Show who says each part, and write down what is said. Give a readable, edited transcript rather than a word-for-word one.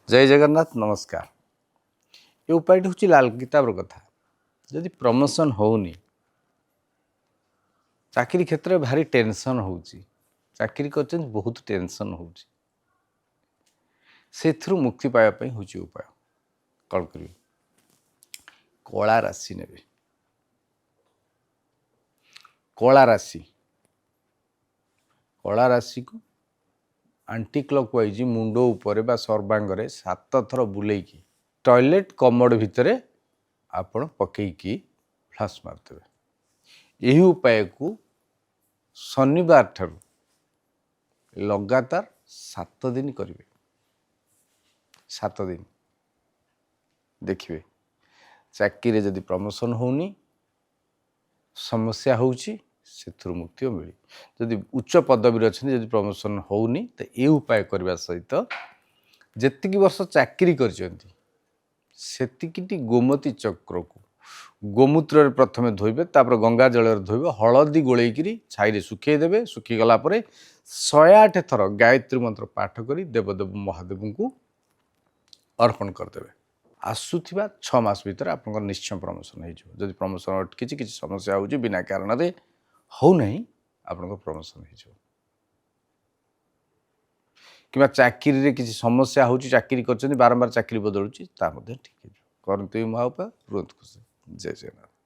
Speaker 1: जय जगन्नाथ नमस्कार। ये उपाय हूँ लाल किताबर कथा। जदि प्रमोशन होनी चाकरी क्षेत्र में भारी टेंशन हो चाकरी कर बहुत टेंशन हो मुक्ति पाइबापी हूँ उपाय कौन करेंगे कला राशि ने कला राशि को आंटी क्लॉक वाइज मुंड उपर बा सर्वांगे 7 थर बुलेकी टॉयलेट कमोड भितर आपण पकईकी फ्लाश मारदेवे। यही उपाय को शनिवार ठारू लगातार 7 दिन करेंगे। 7 दिन देखिए चाकरी जदि प्रमोशन होनी समस्या होउची से मुक्ति मिली। जदि उच्च पदवी अच्छे जदि प्रमोशन होनी तो ये उपाय करने सहित जेतिकी वर्ष चाकरी करछंती सेतिकी गोमती चक्र को गोमूत्र प्रथमे धोइबे तापर गंगा जल धोइबे हलदी गोलेकरी छाई सुखेदेवे। सुखी गला 108 थर गायत्री मंत्र पाठ करी देवदेव महादेव को अर्पण करदेवे। आसुथिबा 6 मास भीतर आपन निश्चय प्रमोशन हो। जदि प्रमोशन किसी समस्या हो बिना कारण हो नहीं आपन प्रमोशन हो कि चाकरी रे किसी समस्या हो चाकरी कर बारंबार चाकरी बदलुची ठीक है करते महाउपाय रुहतु खुशी। जय जगन्नाथ।